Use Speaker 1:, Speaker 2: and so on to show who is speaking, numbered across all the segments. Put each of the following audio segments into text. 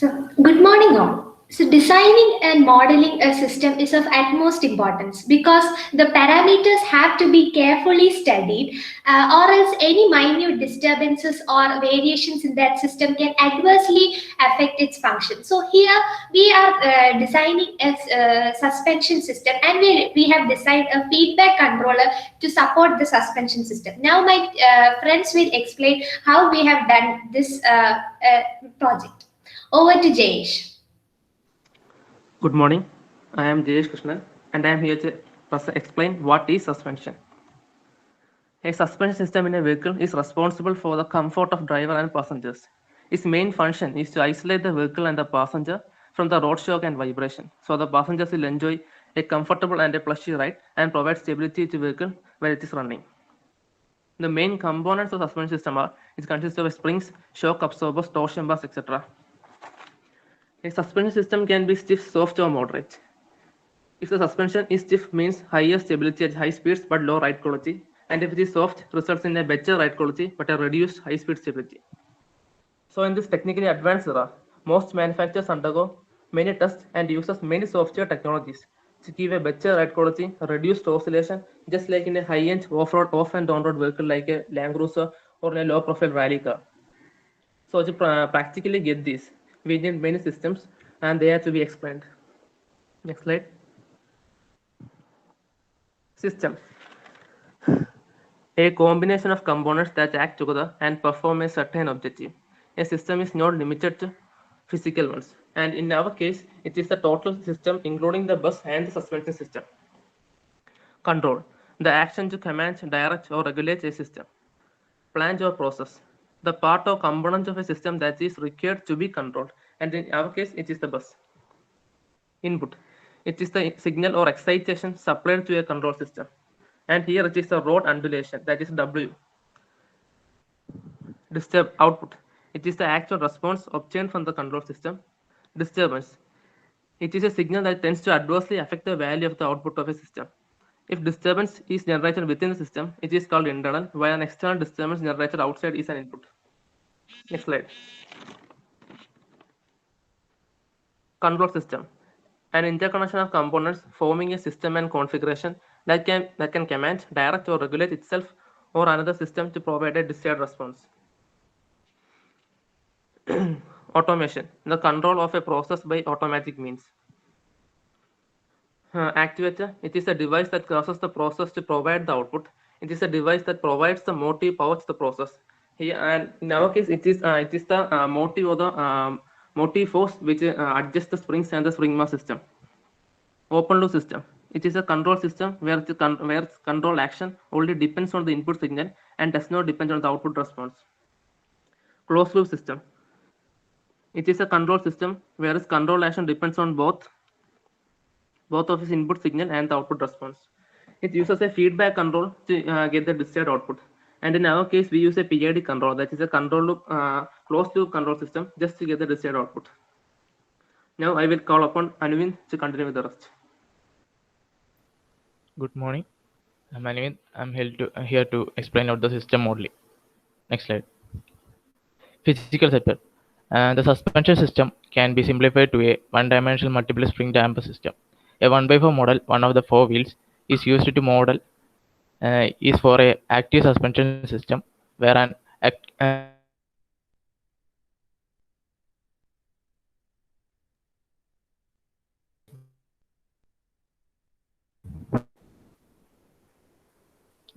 Speaker 1: So, good morning, all. So, designing and modeling a system is of utmost importance because the parameters have to be carefully studied, or else any minute disturbances or variations in that system can adversely affect its function. So, here we are designing a suspension system, and we have designed a feedback controller to support the suspension system. Now, my friends will explain how we have done this project. Over to Jayesh.
Speaker 2: Good morning. I am Jayesh Krishnan and I am here to explain what is suspension. A suspension system in a vehicle is responsible for the comfort of driver and passengers. Its main function is to isolate the vehicle and the passenger from the road shock and vibration, so the passengers will enjoy a comfortable and a plushy ride and provide stability to the vehicle while it is running. The main components of the suspension system are it consists of springs, shock absorbers, torsion bars, etc. A suspension system can be stiff, soft, or moderate. If the suspension is stiff, means higher stability at high speeds but low ride quality, and if it is soft, results in a better ride quality but a reduced high speed stability. So in this technically advanced era, most manufacturers undergo many tests and uses many software technologies to give a better ride quality, reduced oscillation, just like in a high-end off-road, off and on-road vehicle like a Land Cruiser or a low-profile rally car. So to practically get this, we need many systems and they have to be explained. Next slide. System. A combination of components that act together and perform a certain objective. A system is not limited to physical ones, and in our case, it is the total system including the bus and the suspension system. Control. The action to command, direct, or regulate a system. Plant or process. The part or component of a system that is required to be controlled, and in our case, it is the bus. Input. It is the signal or excitation supplied to a control system. And here it is the rod undulation, that is W. Disturb output. It is the actual response obtained from the control system. Disturbance. It is a signal that tends to adversely affect the value of the output of a system. If disturbance is generated within the system, it is called internal, while an external disturbance generated outside is an input. Next slide. Control system. An interconnection of components forming a system and configuration that can command, direct, or regulate itself or another system to provide a desired response. Automation. The control of a process by automatic means. Actuator. It is a device that causes the process to provide the output. It is a device that provides the motive powers the process. Here and in our case, it is the motive or the motive force which adjusts the springs and the spring mass system. Open loop system. It is a control system where control action only depends on the input signal and does not depend on the output response. Closed loop system. It is a control system whereas control action depends on both of its input signal and the output response. It uses a feedback control to get the desired output. And in our case, we use a PID control, that is a control loop, closed loop control system, just to get the desired output. Now I will call upon Anuvind to continue with the rest.
Speaker 3: Good morning. I'm Anuvind. I'm here to explain out the system modeling. Next slide. Physical setup. The suspension system can be simplified to a one-dimensional multiple spring damper system. A 1x4 model, one of the four wheels, is used to model is for a active suspension system where an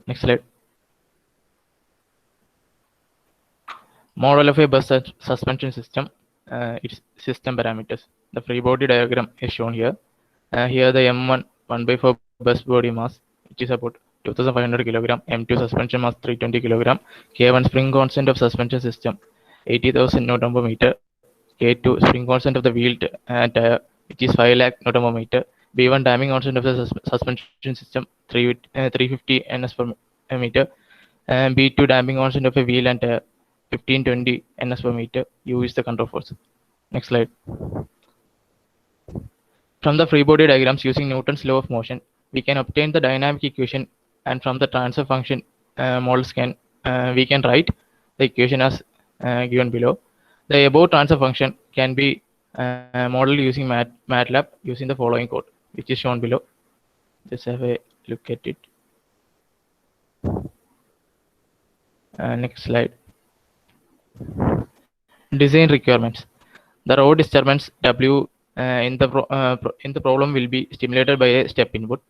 Speaker 3: next slide. Model of a bus suspension system. Its system parameters. The free body diagram is shown here. Here the M1 1x4 bus body mass, which is about 2500 kg, M2 suspension mass 320 kg, K1 spring constant of suspension system 80,000 Newton per meter, K2 spring constant of the wheel tire, which is 5 lakh Newton per meter, B1 damping constant of the suspension system 350 Ns per meter, and B2 damping constant of a wheel and tire 1520 Ns per meter. U is the control force. Next slide. From the free body diagrams using Newton's law of motion, we can obtain the dynamic equation, and from the transfer function models we can write the equation as given below. The above transfer function can be model using MATLAB using the following code, which is shown below. Just have a look at it. Next slide. Design requirements. The raw disturbance W in the problem will be stimulated by a step input.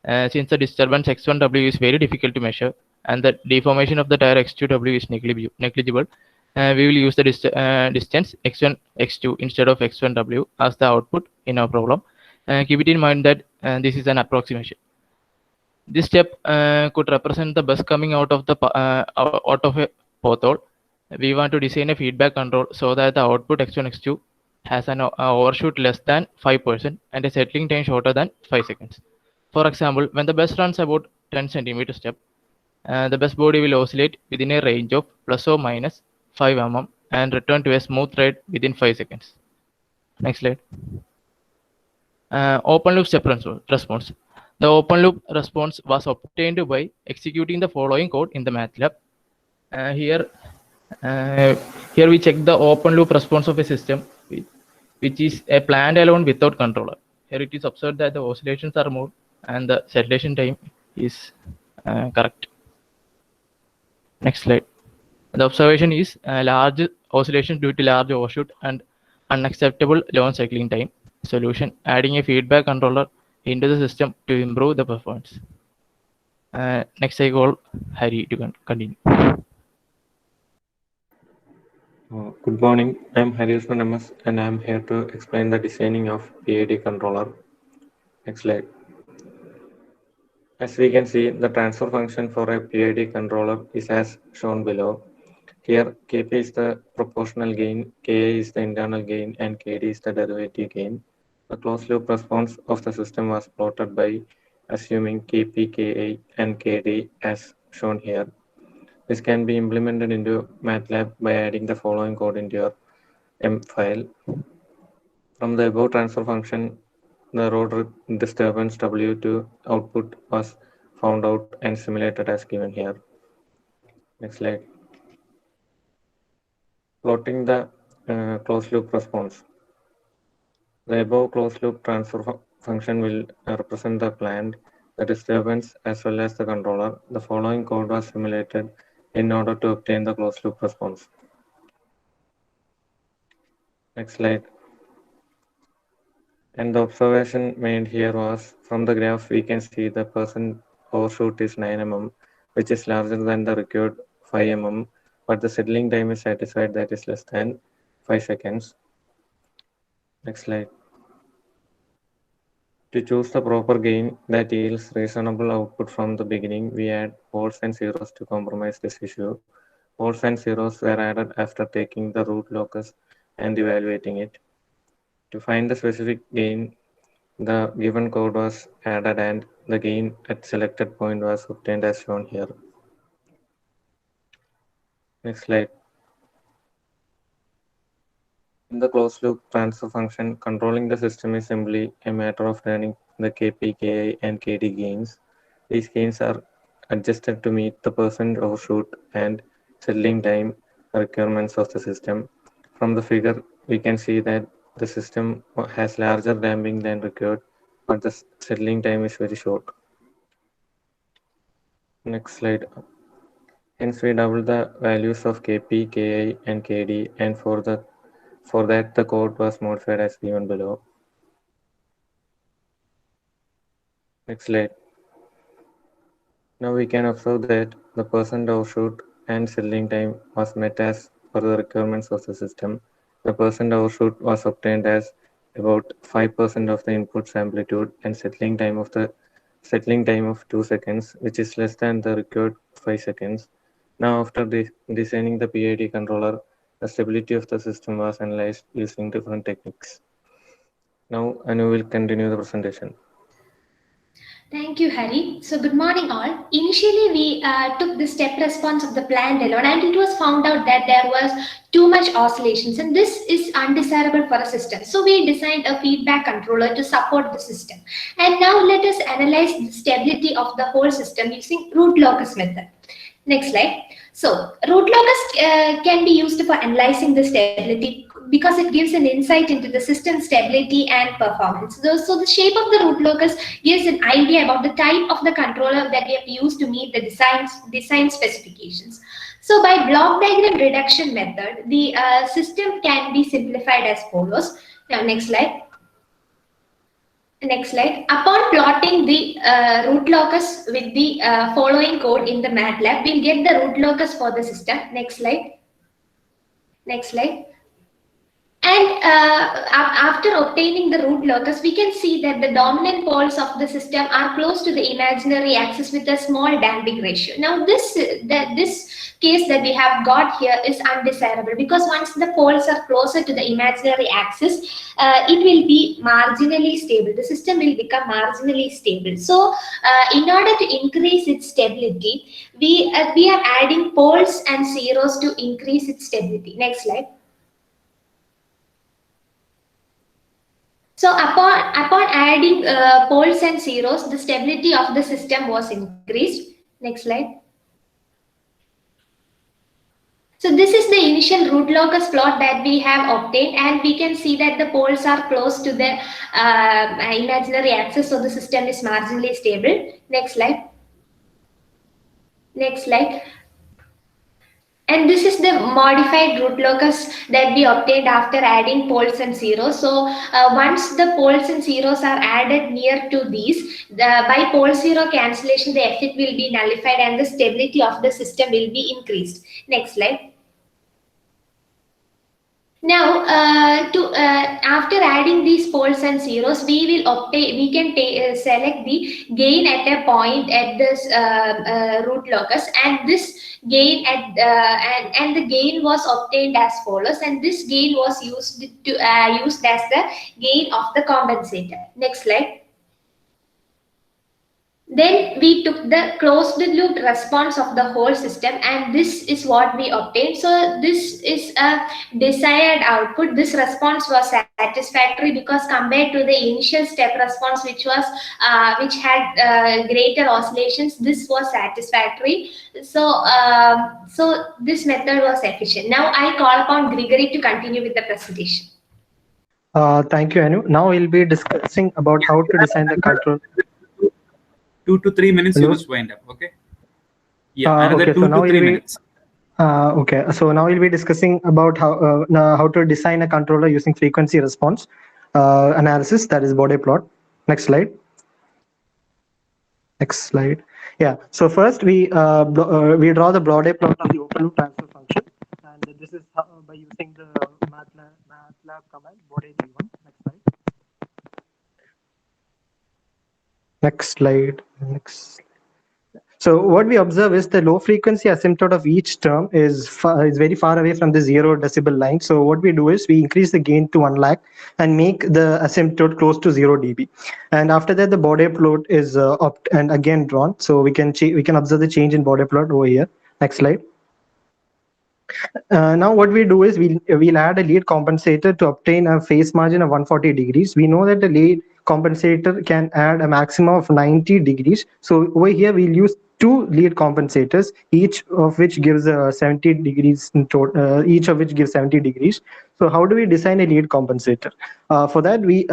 Speaker 3: Since the disturbance x1W is very difficult to measure and the deformation of the tire x2W is negligible, we will use the distance x1, x2 instead of x1W as the output in our problem. Keep it in mind that this is an approximation. This step could represent the bus coming out of a pothole. We want to design a feedback control so that the output x1, x2 has an overshoot less than 5% and a settling time shorter than 5 seconds. For example, when the bus runs about 10 centimeter step, the bus body will oscillate within a range of plus or minus 5 mm and return to a smooth ride within 5 seconds. Next slide. Open loop step response. The open loop response was obtained by executing the following code in the MATLAB. Here we check the open loop response of a system which is a planned alone without controller. Here it is observed that the oscillations are more and the saturation time is correct. Next slide. The observation is large oscillation due to large overshoot and unacceptable long cycling time. Solution: adding a feedback controller into the system to improve the performance. Next I call Hari to continue.
Speaker 4: Good morning, I am Harikrishnan and I am here to explain the designing of PID controller. Next slide. As we can see, the transfer function for a PID controller is as shown below. Here, Kp is the proportional gain, Ka is the internal gain, and Kd is the derivative gain. The closed loop response of the system was plotted by assuming Kp, Ka, and Kd as shown here. This can be implemented into MATLAB by adding the following code into your M file. From the above transfer function, the road disturbance W2 output was found out and simulated as given here. Next slide. Plotting the closed loop response. The above closed loop transfer function will represent the planned, the disturbance, as well as the controller. The following code was simulated in order to obtain the closed loop response. Next slide. And the observation made here was, from the graph we can see the percent overshoot is 9 mm, which is larger than the required 5 mm, but the settling time is satisfied, that is less than 5 seconds. Next slide. To choose the proper gain that yields reasonable output from the beginning, we add poles and zeros to compromise this issue. Poles and zeros were added after taking the root locus and evaluating it. To find the specific gain, the given code was added and the gain at selected point was obtained as shown here. Next slide. In the closed loop transfer function, controlling the system is simply a matter of turning the Kp, Ki, and Kd gains. These gains are adjusted to meet the percent overshoot and settling time requirements of the system. From the figure, we can see that the system has larger damping than required, but the settling time is very short. Next slide. Hence, we double the values of Kp, Ki, and Kd, and for that the code was modified as given below. Next slide. Now we can observe that the percent overshoot and settling time was met as per the requirements of the system. The percent overshoot was obtained as about 5% of the input's amplitude and settling time of 2 seconds, which is less than the required 5 seconds. Now, after designing the PID controller, the stability of the system was analyzed using different techniques. Now, Anu will continue the presentation.
Speaker 1: Thank you, Hari. So good morning all. Initially, we took the step response of the plant alone and it was found out that there was too much oscillations and this is undesirable for a system. So we designed a feedback controller to support the system. And now let us analyze the stability of the whole system using root locus method. Next slide. So root locus can be used for analyzing the stability because it gives an insight into the system stability and performance. So the shape of the root locus gives an idea about the type of the controller that we have used to meet the design specifications. So by block diagram reduction method, the system can be simplified as follows. Now, next slide. Next slide. Upon plotting the root locus with the following code in the MATLAB, we'll get the root locus for the system. Next slide. Next slide. And after obtaining the root locus, we can see that the dominant poles of the system are close to the imaginary axis with a small damping ratio. Now, this case that we have got here is undesirable, because once the poles are closer to the imaginary axis, it will be marginally stable. The system will become marginally stable. So, in order to increase its stability, we are adding poles and zeros to increase its stability. Next slide. So upon adding poles and zeros, the stability of the system was increased. Next slide. So this is the initial root locus plot that we have obtained, and we can see that the poles are close to the imaginary axis, so the system is marginally stable. Next slide. Next slide. And this is the modified root locus that we obtained after adding poles and zeros. So once the poles and zeros are added near to these, by pole zero cancellation, the effect will be nullified and the stability of the system will be increased. Next slide. Now, after adding these poles and zeros, we can select the gain at a point at this root locus, and this gain at and the gain was obtained as follows, and this gain was used as the gain of the compensator. Next slide. Then we took the closed loop response of the whole system, and this is what we obtained. So this is a desired output. This response was satisfactory because compared to the initial step response, which had greater oscillations, this was satisfactory. So so this method was efficient. Now I call upon Gregary to continue with the presentation.
Speaker 5: Thank you, Anu. Now we'll be discussing about how to design the control.
Speaker 6: 2 to 3 minutes.
Speaker 5: Hello?
Speaker 6: You must wind up. Okay. Yeah, another
Speaker 5: okay,
Speaker 6: 2 to 3 minutes.
Speaker 5: Okay, so now we'll be discussing about how to design a controller using frequency response analysis, that is Bode plot. Next slide. Next slide. Yeah. So first we draw the Bode plot of the open loop transfer function, and this is by using the MATLAB command Bode-D1. Next slide. Next slide. Next. So what we observe is the low frequency asymptote of each term is very far away from the 0 decibel line. So what we do is we increase the gain to 1 lakh and make the asymptote close to 0 dB. And after that, the Bode plot is and again drawn. So we can observe the change in Bode plot over here. Next slide. Now what we do is we'll add a lead compensator to obtain a phase margin of 140 degrees. We know that the lead compensator can add a maximum of 90 degrees. So over here we'll use 2 lead compensators, each of which gives 70 degrees in total, each of which gives 70 degrees. So how do we design a lead compensator? For that we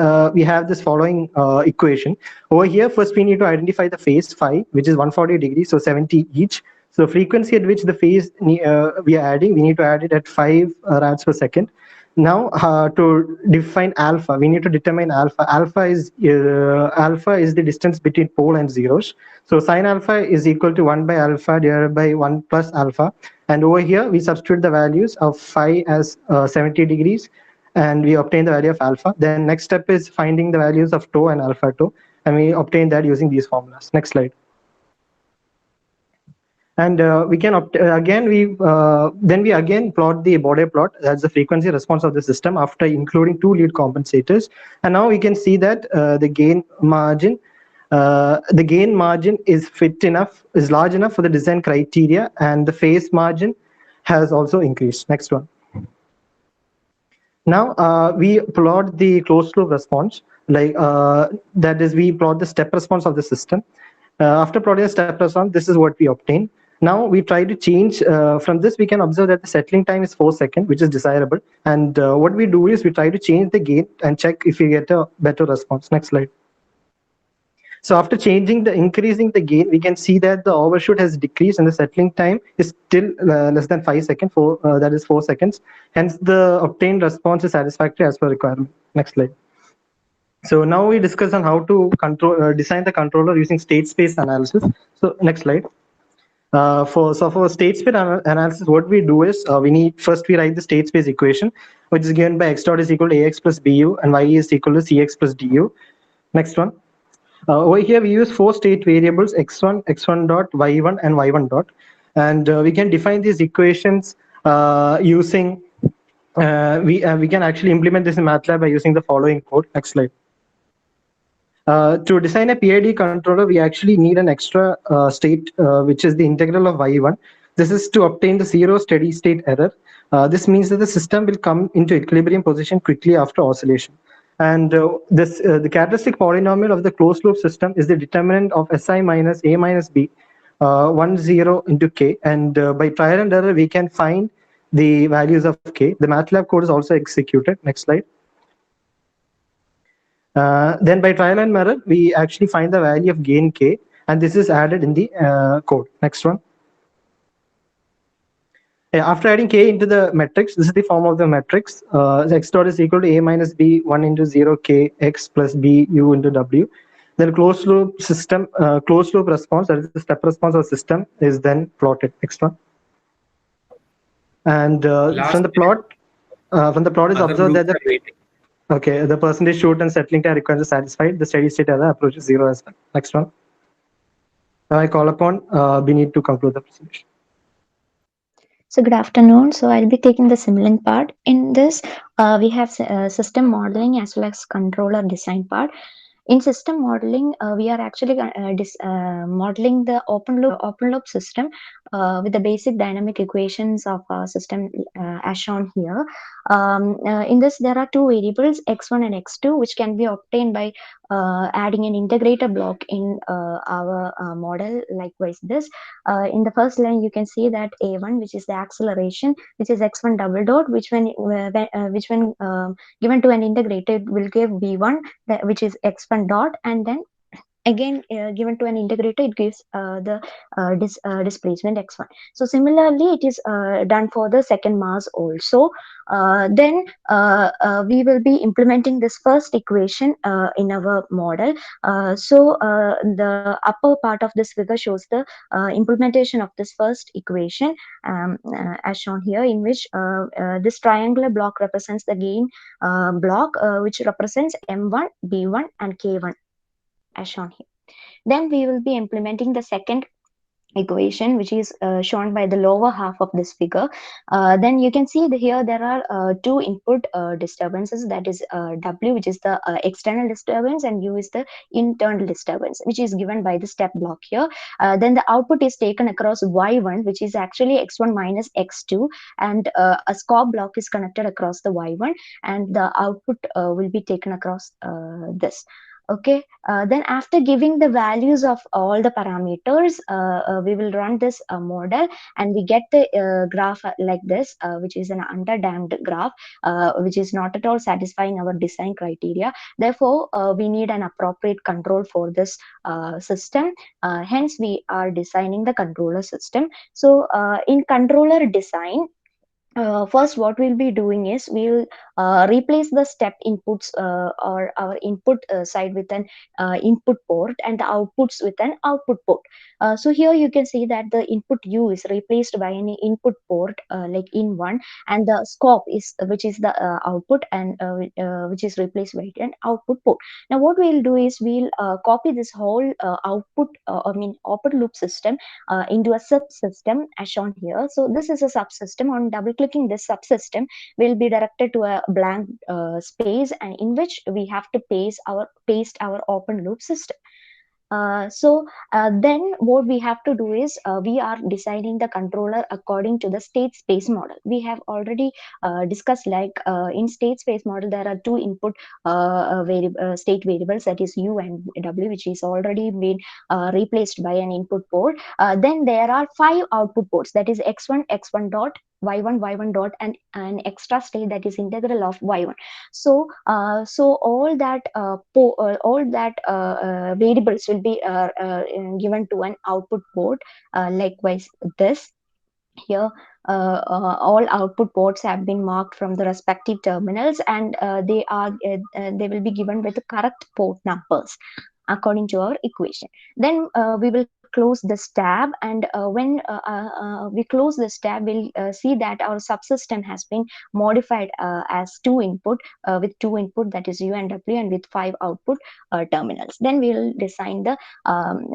Speaker 5: have this following equation. Over here, first we need to identify the phase phi, which is 140 degrees, so 70 each. So frequency at which the phase we are adding, we need to add it at 5 rads per second. Now to define alpha, we need to determine alpha. Alpha is the distance between pole and zeros. So sine alpha is equal to 1 by alpha divided by 1 plus alpha. And over here we substitute the values of phi as 70 degrees, and we obtain the value of alpha. Then next step is finding the values of tau and alpha tau, and we obtain that using these formulas. Next slide. And we can then we again plot the Bode plot, that's the frequency response of the system after including 2 lead compensators. And now we can see that the gain margin is large enough for the design criteria, and the phase margin has also increased. Next one. Now we plot the closed loop response, like that is we plot the step response of the system. After plotting the step response, this is what we obtain. Now we try to change from this. We can observe that the settling time is 4 seconds, which is desirable. And what we do is we try to change the gain and check if we get a better response. Next slide. So after increasing the gain, we can see that the overshoot has decreased and the settling time is still less than 5 seconds. That is 4 seconds. Hence, the obtained response is satisfactory as per requirement. Next slide. So now we discuss on how to design the controller using state space analysis. So next slide. For state space analysis, what we do is we write the state space equation, which is given by x dot is equal to ax plus bu and y is equal to cx plus du. Next one. Over here, we use 4 state variables, x1, x1 dot, y1, and y1 dot. And we can define these equations using, we can actually implement this in MATLAB by using the following code. Next slide. To design a PID controller, we actually need an extra state, which is the integral of y1. This is to obtain the zero steady state error. This means that the system will come into equilibrium position quickly after oscillation. And the characteristic polynomial of the closed loop system is the determinant of Si minus A minus B, 1, 0 into K. And by trial and error, we can find the values of K. The MATLAB code is also executed. Next slide. Then by trial and error, we actually find the value of gain K, and this is added in the code. Next one. After adding K into the matrix, this is the form of the matrix. X dot is equal to A minus B, 1 into 0 K, X plus B, U into W. Then closed loop system, closed loop response, that is the step response of the system, is then plotted. Next one. And from the plot is observed that the percentage shoot and settling time requirements are satisfied. The steady state error approaches 0 as well. Next one. Now I call upon Binita to conclude the presentation.
Speaker 7: So good afternoon. So I'll be taking the simulating part. In this, we have system modeling as well as controller design part. In system modeling, we are actually modeling the open loop system with the basic dynamic equations of our system as shown here. In this, there are two variables, x1 and x2, which can be obtained by adding an integrator block in our model. Likewise, this in the first line, you can see that a1, which is the acceleration, which is x1 double dot, which when given to an integrator will give v1, which is x1 dot, and then again given to an integrator it gives the displacement x1. So similarly it is done for the second mass also. Then we will be implementing this first equation in our model. So the upper part of this figure shows the implementation of this first equation as shown here, in which this triangular block represents the gain block, which represents m1, b1 and k1 as shown here. Then we will be implementing the second equation, which is shown by the lower half of this figure. Then you can see here there are two input disturbances, that is W, which is the external disturbance, and U is the internal disturbance, which is given by the step block here. Then the output is taken across Y1, which is actually X1 minus X2, and a scope block is connected across the Y1, and the output will be taken across this. Okay, then after giving the values of all the parameters, we will run this model, and we get the graph like this, which is an underdamped graph, which is not at all satisfying our design criteria. Therefore, we need an appropriate control for this system. Hence, we are designing the controller system. So, in controller design, first what we'll be doing is we'll replace the step inputs or our input side with an input port, and the outputs with an output port. So here you can see that the input U is replaced by an input port like in one, and the scope is which is the output, and which is replaced by an output port. Now what we'll do is we'll copy this whole output loop system into a subsystem as shown here. So this is a subsystem. On double clicking this subsystem, will be directed to a blank space, and in which we have to paste our open loop system. Then what we have to do is we are designing the controller according to the state space model. We have already discussed, like in state space model there are two input state variables, that is u and w, which is already been replaced by an input port. Then there are 5 output ports, that is x1, x1 dot, y1, y1 dot, and an extra state, that is integral of y1. So all that variables will be given to an output port. Likewise, this here, all output ports have been marked from the respective terminals, and they will be given with the correct port numbers according to our equation. Then we will close this tab, and when we close this tab, we'll see that our subsystem has been modified as two input, with two input, that is u and w, and with 5 output terminals. Then we'll design the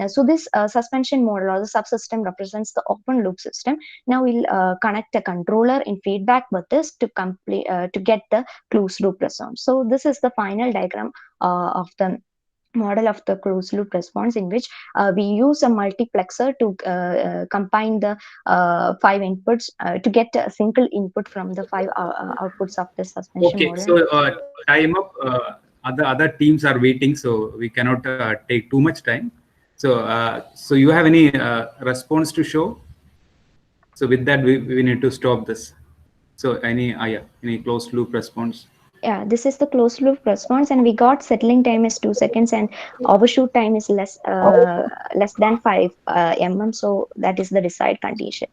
Speaker 7: so this suspension model or the subsystem represents the open loop system. Now we'll connect a controller in feedback methods to complete to get the closed loop response. So this is the final diagram of the model of the closed loop response, in which we use a multiplexer to combine the 5 inputs to get a single input from the 5 outputs of the suspension
Speaker 6: Okay,
Speaker 7: model.
Speaker 6: so time up. Other teams are waiting, so we cannot take too much time. So you have any response to show? So with that, we need to stop this. So any closed loop response?
Speaker 7: Yeah, this is the closed loop response, and we got settling time is 2 seconds, and overshoot time is less than 5 mm. So that is the desired condition.